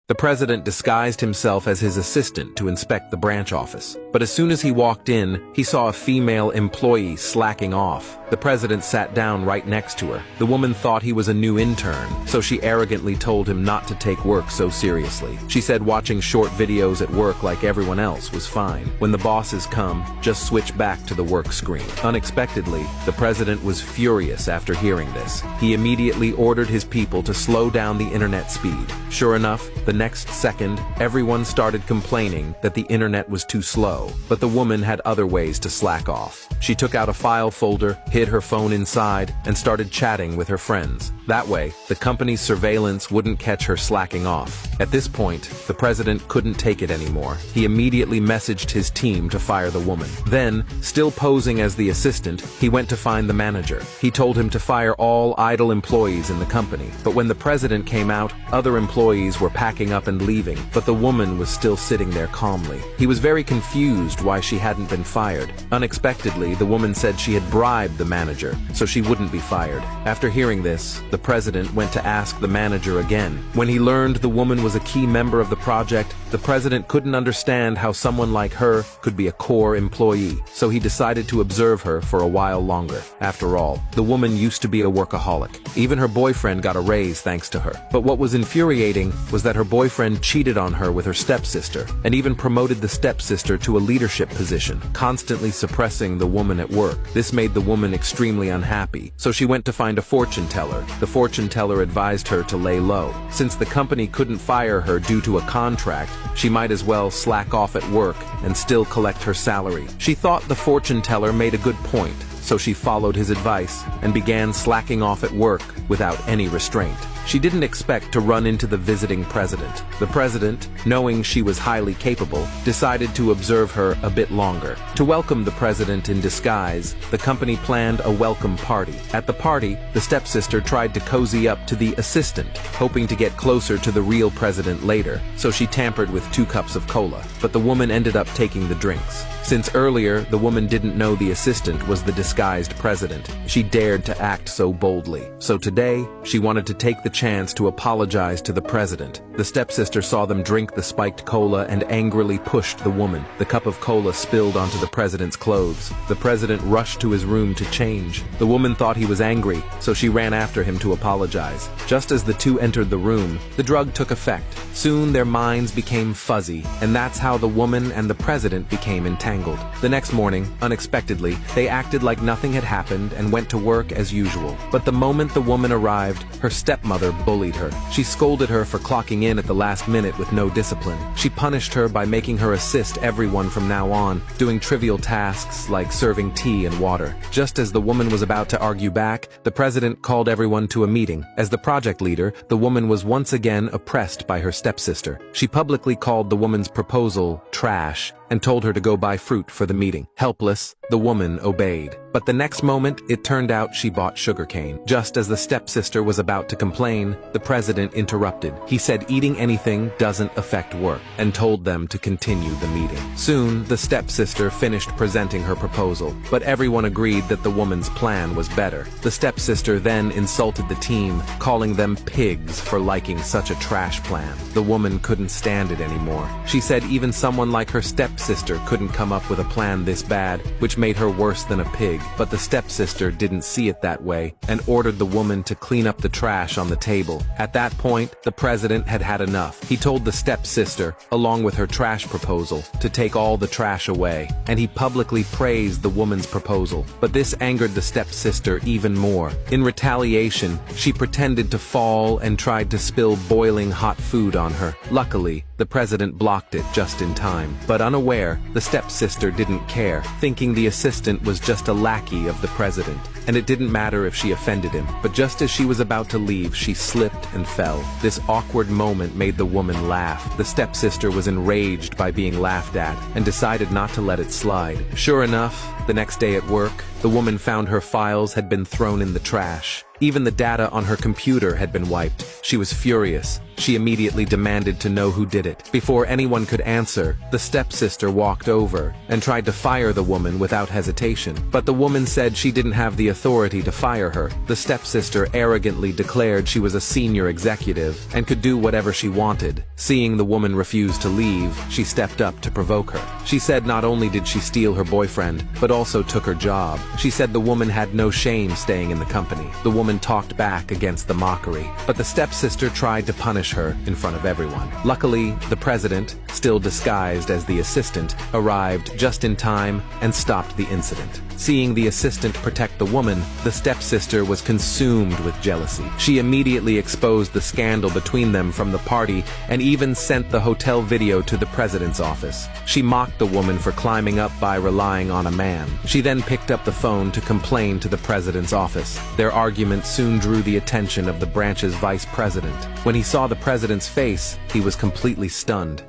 The president disguised himself as his assistant to inspect the branch office. But as soon as he walked in, he saw a female employee slacking off. The president sat down right next to her. The woman thought he was a new intern, so she arrogantly told him not to take work so seriously. She said watching short videos at work like everyone else was fine. When the bosses come, just switch back to the work screen. Unexpectedly, the president was furious after hearing this. He immediately ordered his people to slow down the internet speed. Sure enough, the next second, everyone started complaining that the internet was too slow, but the woman had other ways to slack off. She took out a file folder, hid her phone inside, and started chatting with her friends. That way, the company's surveillance wouldn't catch her slacking off. At this point, the president couldn't take it anymore. He immediately messaged his team to fire the woman. Then, still posing as the assistant, he went to find the manager. He told him to fire all idle employees in the company. But when the president came out, other employees were packing up and leaving, but the woman was still sitting there calmly. He was very confused why she hadn't been fired. Unexpectedly, the woman said she had bribed the manager, so she wouldn't be fired. After hearing this, the president went to ask the manager again. When he learned the woman was a key member of the project, the president couldn't understand how someone like her could be a core employee, so he decided to observe her for a while longer. After all, the woman used to be a workaholic. Even her boyfriend got a raise thanks to her. But what was infuriating was that her boyfriend cheated on her with her stepsister, and even promoted the stepsister to a leadership position, constantly suppressing the woman at work. This made the woman extremely unhappy, so she went to find a fortune teller. The fortune teller advised her to lay low. Since the company couldn't fire her due to a contract, she might as well slack off at work and still collect her salary. She thought the fortune teller made a good point, so she followed his advice and began slacking off at work without any restraint. She didn't expect to run into the visiting president. The president, knowing she was highly capable, decided to observe her a bit longer. To welcome the president in disguise, the company planned a welcome party. At the party, the stepsister tried to cozy up to the assistant, hoping to get closer to the real president later, so she tampered with 2 cups of cola. But the woman ended up taking the drinks. Since earlier, the woman didn't know the assistant was the disguised president, she dared to act so boldly. So today, she wanted to take the chance to apologize to the president. The stepsister saw them drink the spiked cola and angrily pushed the woman. The cup of cola spilled onto the president's clothes. The president rushed to his room to change. The woman thought he was angry, so she ran after him to apologize. Just as the two entered the room, the drug took effect. Soon their minds became fuzzy, and that's how the woman and the president became entangled. The next morning, unexpectedly, they acted like nothing had happened and went to work as usual. But the moment the woman arrived, her stepmother bullied her. She scolded her for clocking in at the last minute with no discipline. She punished her by making her assist everyone from now on, doing trivial tasks like serving tea and water. Just as the woman was about to argue back, the president called everyone to a meeting. As the project leader, the woman was once again oppressed by her stepsister. She publicly called the woman's proposal trash and told her to go buy fruit for the meeting. Helpless, the woman obeyed. But the next moment, it turned out she bought sugarcane. Just as the stepsister was about to complain, the president interrupted. He said eating anything doesn't affect work, and told them to continue the meeting. Soon, the stepsister finished presenting her proposal, but everyone agreed that the woman's plan was better. The stepsister then insulted the team, calling them pigs for liking such a trash plan. The woman couldn't stand it anymore. She said even someone like her stepsister couldn't come up with a plan this bad, which made her worse than a pig. But the stepsister didn't see it that way and ordered the woman to clean up the trash on the table. At that point, the president had had enough. He told the stepsister, along with her trash proposal, to take all the trash away, and he publicly praised the woman's proposal. But this angered the stepsister even more. In retaliation, she pretended to fall and tried to spill boiling hot food on her. Luckily, the president blocked it just in time. But unaware, the stepsister didn't care, thinking the assistant was just a lackey of the president, and it didn't matter if she offended him. But just as she was about to leave, she slipped and fell. This awkward moment made the woman laugh. The stepsister was enraged by being laughed at and decided not to let it slide. Sure enough, the next day at work, the woman found her files had been thrown in the trash. Even the data on her computer had been wiped. She was furious. She immediately demanded to know who did it. Before anyone could answer, the stepsister walked over and tried to fire the woman without hesitation. But the woman said she didn't have the authority to fire her. The stepsister arrogantly declared she was a senior executive and could do whatever she wanted. Seeing the woman refuse to leave, she stepped up to provoke her. She said not only did she steal her boyfriend, but also took her job. She said the woman had no shame staying in the company. The woman talked back against the mockery, but the stepsister tried to punish her in front of everyone. Luckily, the president, still disguised as the assistant, arrived just in time and stopped the incident. Seeing the assistant protect the woman, the stepsister was consumed with jealousy. She immediately exposed the scandal between them from the party and even sent the hotel video to the president's office. She mocked the woman for climbing up by relying on a man. She then picked up the phone to complain to the president's office. Their argument soon drew the attention of the branch's vice president. When he saw the president's face, he was completely stunned.